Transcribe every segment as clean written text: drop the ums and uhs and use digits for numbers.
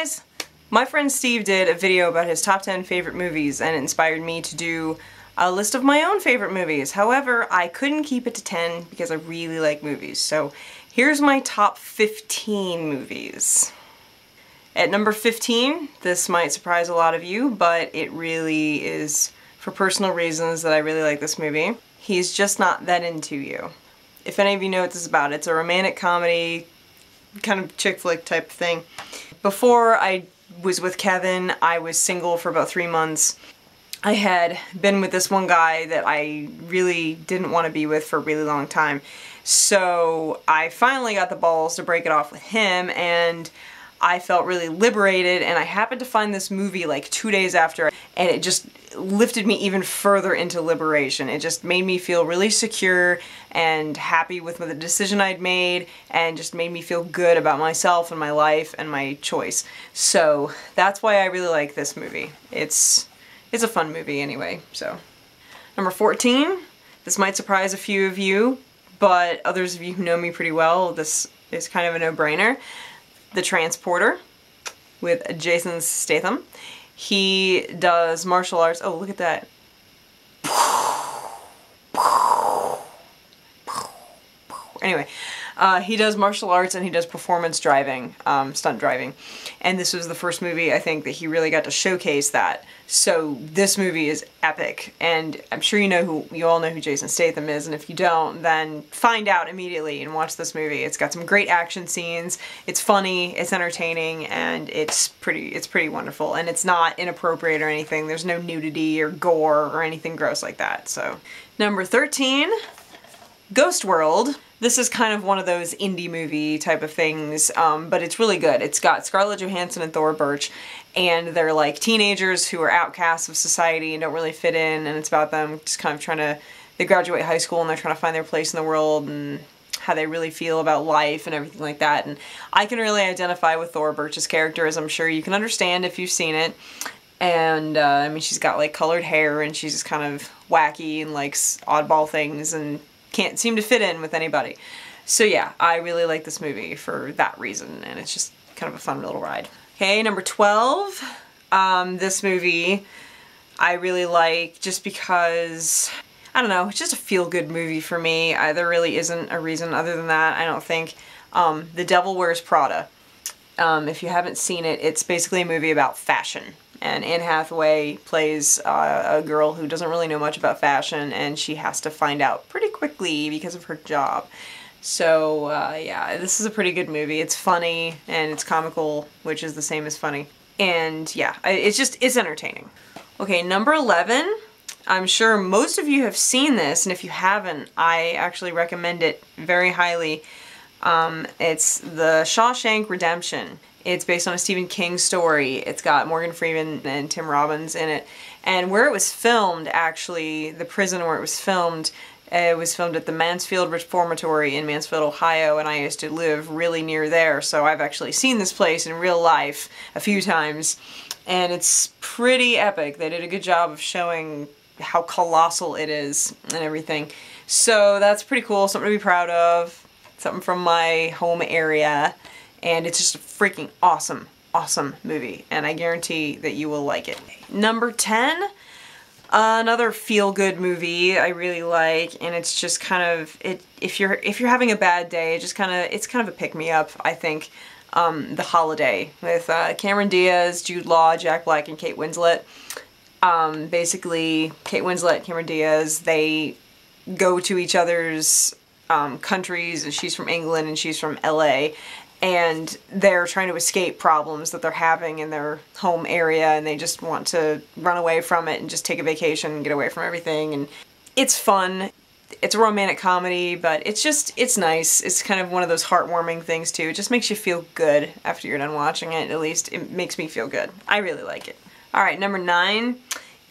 guys! My friend Steve did a video about his top 10 favorite movies and it inspired me to do a list of my own favorite movies. However, I couldn't keep it to 10 because I really like movies. So here's my top 15 movies. At number 15, this might surprise a lot of you, but it really is for personal reasons that I really like this movie. He's Just Not That Into You. If any of you know what this is about, it's a romantic comedy, kind of chick flick type thing. Before I was with Kevin, I was single for about 3 months. I had been with this one guy that I really didn't want to be with for a really long time. So I finally got the balls to break it off with him, and I felt really liberated, and I happened to find this movie like 2 days after, and it just lifted me even further into liberation. It just made me feel really secure and happy with the decision I'd made, and just made me feel good about myself and my life and my choice. So that's why I really like this movie. It's a fun movie anyway, so. Number 14, this might surprise a few of you, but others of you who know me pretty well, this is kind of a no-brainer. The Transporter with Jason Statham. He does martial arts. Oh, look at that. Anyway, he does martial arts and he does performance driving, stunt driving. And this was the first movie, I think, that he really got to showcase that. So this movie is epic, and I'm sure you all know who Jason Statham is, and if you don't, then find out immediately and watch this movie. It's got some great action scenes, it's funny, it's entertaining, and it's pretty wonderful. And it's not inappropriate or anything. There's no nudity or gore or anything gross like that. So, number 13, Ghost World. This is kind of one of those indie movie type of things, but it's really good. It's got Scarlett Johansson and Thora Birch, and they're like teenagers who are outcasts of society and don't really fit in, and it's about them just kind of they graduate high school and they're trying to find their place in the world and how they really feel about life and everything like that. And I can really identify with Thora Birch's character, as I'm sure you can understand if you've seen it. And, I mean, she's got like colored hair and she's just kind of wacky and likes oddball things and can't seem to fit in with anybody. So yeah, I really like this movie for that reason, and it's just kind of a fun little ride. Okay, number 12. This movie I really like just because, I don't know, it's just a feel-good movie for me. There really isn't a reason other than that, I don't think. The Devil Wears Prada. If you haven't seen it, it's basically a movie about fashion. And Anne Hathaway plays a girl who doesn't really know much about fashion, and she has to find out pretty quickly because of her job. So, yeah, this is a pretty good movie. It's funny, and it's comical, which is the same as funny. And, yeah, it's entertaining. Okay, number 11. I'm sure most of you have seen this, and if you haven't, I actually recommend it very highly. It's The Shawshank Redemption. It's based on a Stephen King story. It's got Morgan Freeman and Tim Robbins in it. And where it was filmed, actually, the prison where it was filmed at the Mansfield Reformatory in Mansfield, Ohio, and I used to live really near there, so I've actually seen this place in real life a few times, and it's pretty epic. They did a good job of showing how colossal it is and everything. So that's pretty cool, something to be proud of, something from my home area. And it's just a freaking awesome, awesome movie, and I guarantee that you will like it. Number 10, another feel-good movie I really like, and it's just kind of if you're having a bad day, it's kind of a pick-me-up, I think. The Holiday with Cameron Diaz, Jude Law, Jack Black, and Kate Winslet. Basically, Kate Winslet, Cameron Diaz, they go to each other's countries, and she's from England and she's from LA. And they're trying to escape problems that they're having in their home area, and they just want to run away from it and just take a vacation and get away from everything. And it's fun. It's a romantic comedy, but it's nice. It's kind of one of those heartwarming things too. It just makes you feel good after you're done watching it. At least it makes me feel good. I really like it. Alright, number 9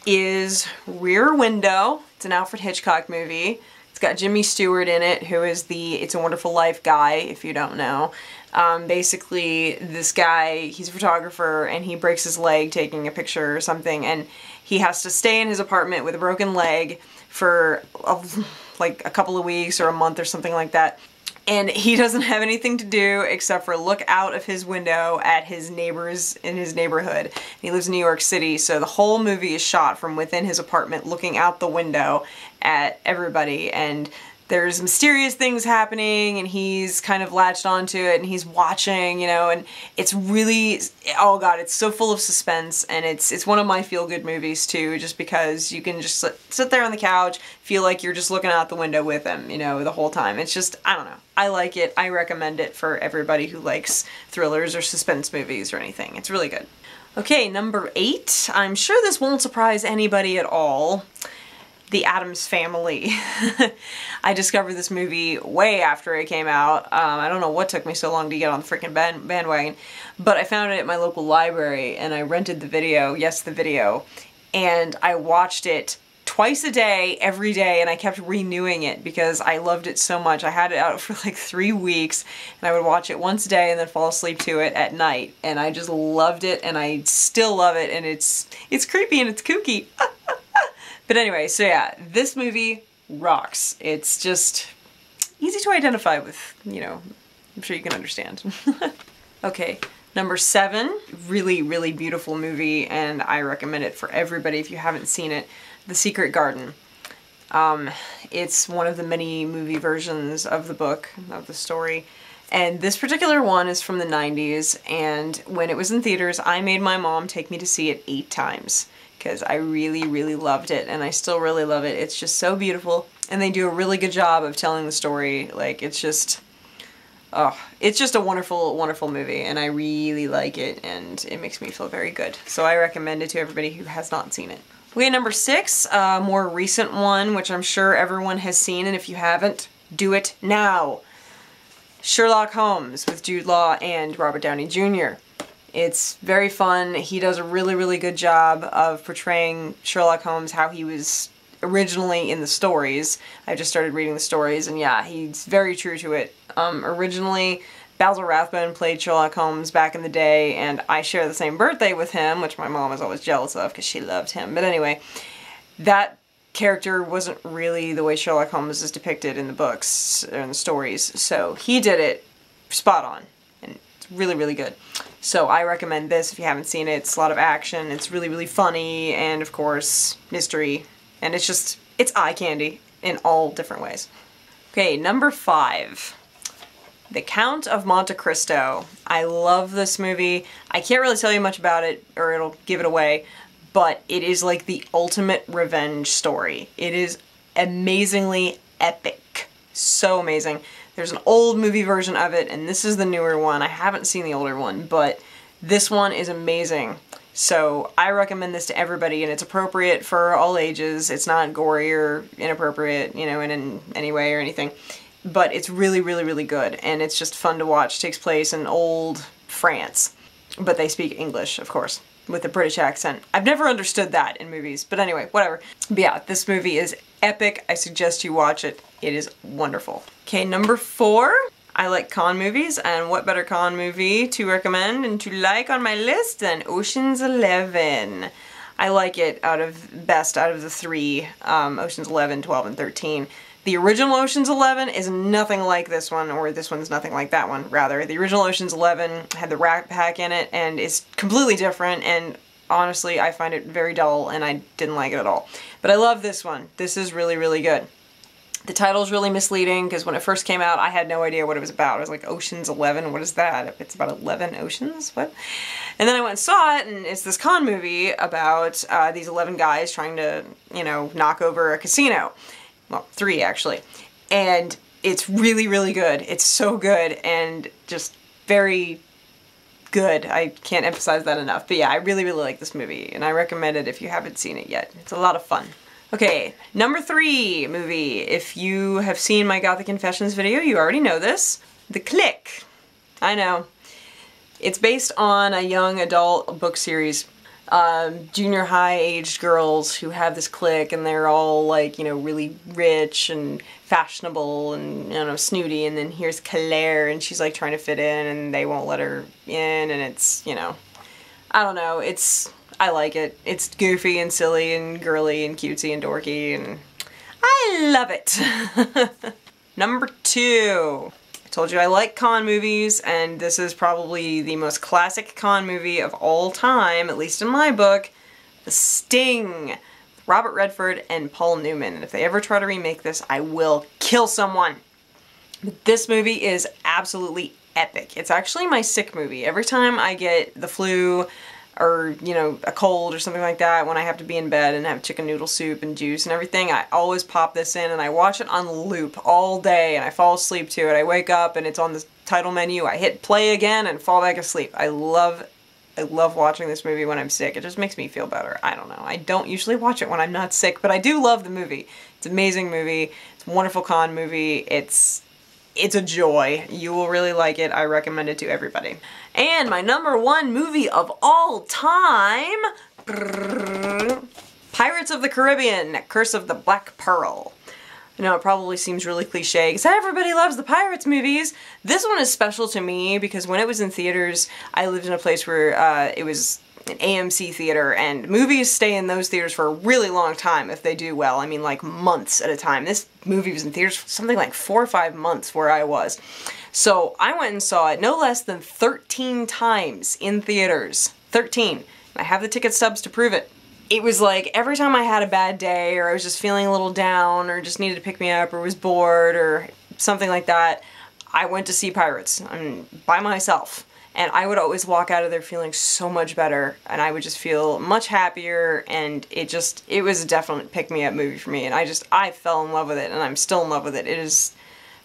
is Rear Window. It's an Alfred Hitchcock movie. It's got Jimmy Stewart in it, who is the It's a Wonderful Life guy, if you don't know. Basically, this guy, he's a photographer, and he breaks his leg taking a picture or something, and he has to stay in his apartment with a broken leg for like a couple of weeks or a month or something like that. And he doesn't have anything to do except for look out of his window at his neighbors in his neighborhood. He lives in New York City, so the whole movie is shot from within his apartment looking out the window at everybody, and there's mysterious things happening and he's kind of latched onto it and he's watching, you know, and it's really, oh god, it's so full of suspense, and it's one of my feel-good movies too, just because you can just sit there on the couch, feel like you're just looking out the window with him, you know, the whole time. It's just, I don't know. I like it. I recommend it for everybody who likes thrillers or suspense movies or anything. It's really good. Okay, number 8. I'm sure this won't surprise anybody at all. The Addams Family. I discovered this movie way after it came out. I don't know what took me so long to get on the freaking bandwagon, but I found it at my local library and I rented the video, yes, the video, and I watched it twice a day, every day, and I kept renewing it because I loved it so much. I had it out for like 3 weeks, and I would watch it once a day and then fall asleep to it at night, and I just loved it, and I still love it, and it's creepy and it's kooky. But anyway, so yeah, this movie rocks. It's just easy to identify with, you know, I'm sure you can understand. Okay, number 7, really, really beautiful movie, and I recommend it for everybody if you haven't seen it, The Secret Garden. It's one of the many movie versions of the book, of the story, and this particular one is from the 90s, and when it was in theaters, I made my mom take me to see it 8 times. Because I really, really loved it, and I still really love it. It's just so beautiful, and they do a really good job of telling the story. Like, it's just, oh, it's just a wonderful, wonderful movie, and I really like it, and it makes me feel very good. So I recommend it to everybody who has not seen it. Okay, number 6, a more recent one, which I'm sure everyone has seen, and if you haven't, do it now. Sherlock Holmes with Jude Law and Robert Downey Jr. It's very fun. He does a really, really good job of portraying Sherlock Holmes how he was originally in the stories. I just started reading the stories, and yeah, he's very true to it. Originally, Basil Rathbone played Sherlock Holmes back in the day, and I share the same birthday with him, which my mom was always jealous of because she loved him. But anyway, that character wasn't really the way Sherlock Holmes is depicted in the books, or in the stories, so he did it spot on. Really, really good. So I recommend this if you haven't seen it. It's a lot of action, it's really, really funny, and of course, mystery, and it's just, it's eye candy in all different ways. Okay, number 5. The Count of Monte Cristo. I love this movie. I can't really tell you much about it, or it'll give it away, but it is like the ultimate revenge story. It is amazingly epic. So amazing. There's an old movie version of it, and this is the newer one. I haven't seen the older one, but this one is amazing. So I recommend this to everybody, and it's appropriate for all ages. It's not gory or inappropriate, you know, in any way or anything. But it's really, really, really good, and it's just fun to watch. It takes place in old France, but they speak English, of course, with a British accent. I've never understood that in movies, but anyway, whatever. But yeah, this movie is epic. I suggest you watch it. It is wonderful. Okay, number 4. I like con movies, and what better con movie to recommend and to like on my list than Ocean's 11. I like it best out of the 3, Ocean's 11, 12, and 13. The original Ocean's 11 is nothing like this one, or this one's nothing like that one, rather. The original Ocean's 11 had the Rat Pack in it, and it's completely different, and honestly, I find it very dull, and I didn't like it at all. But I love this one. This is really, really good. The title's really misleading, because when it first came out, I had no idea what it was about. I was like, Ocean's 11? What is that? It's about 11 oceans? What? And then I went and saw it, and it's this con movie about these 11 guys trying to, you know, knock over a casino. Well, 3 actually. And it's really, really good. It's so good, and just very good. I can't emphasize that enough. But yeah, I really, really like this movie, and I recommend it if you haven't seen it yet. It's a lot of fun. Okay, number 3 movie. If you have seen my Gothic Confessions video, you already know this. The Clique. I know. It's based on a young adult book series. Junior high aged girls who have this clique, and they're all like, you know, really rich and fashionable and, you know, snooty, and then here's Claire, and she's like trying to fit in, and they won't let her in, and it's, you know, I don't know, I like it. It's goofy and silly and girly and cutesy and dorky, and I love it. Number 2. I told you I like con movies, and this is probably the most classic con movie of all time, at least in my book, The Sting. Robert Redford and Paul Newman. And if they ever try to remake this, I will kill someone. This movie is absolutely epic. It's actually my sick movie. Every time I get the flu or, you know, a cold or something like that, when I have to be in bed and have chicken noodle soup and juice and everything, I always pop this in and I watch it on loop all day and I fall asleep to it. I wake up and it's on the title menu. I hit play again and fall back asleep. I love watching this movie when I'm sick. It just makes me feel better. I don't know. I don't usually watch it when I'm not sick, but I do love the movie. It's an amazing movie. It's a wonderful con movie. It's a joy. You will really like it. I recommend it to everybody. And my #1 movie of all time, Pirates of the Caribbean, Curse of the Black Pearl. I know it probably seems really cliche because everybody loves the Pirates movies. This one is special to me because when it was in theaters, I lived in a place where it was an AMC theater, and movies stay in those theaters for a really long time if they do well. I mean, like months at a time. This movie was in theaters for something like 4 or 5 months where I was. So I went and saw it no less than 13 times in theaters. 13. I have the ticket stubs to prove it. It was like every time I had a bad day or I was just feeling a little down or just needed to pick me up or was bored or something like that, I went to see Pirates. I mean, by myself. And I would always walk out of there feeling so much better, and I would just feel much happier, and it was a definite pick-me-up movie for me, and I fell in love with it, and I'm still in love with it. It is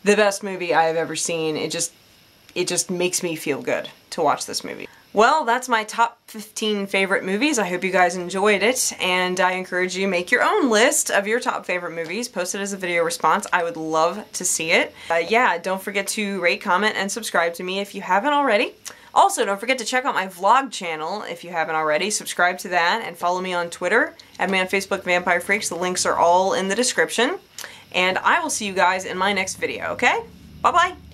the best movie I have ever seen. It just makes me feel good to watch this movie. Well, that's my top 15 favorite movies. I hope you guys enjoyed it, and I encourage you to make your own list of your top favorite movies. Post it as a video response. I would love to see it. Yeah, don't forget to rate, comment, and subscribe to me if you haven't already. Also, don't forget to check out my vlog channel if you haven't already. Subscribe to that and follow me on Twitter. Add me on Facebook, Vampire Freaks. The links are all in the description. And I will see you guys in my next video, okay? Bye-bye!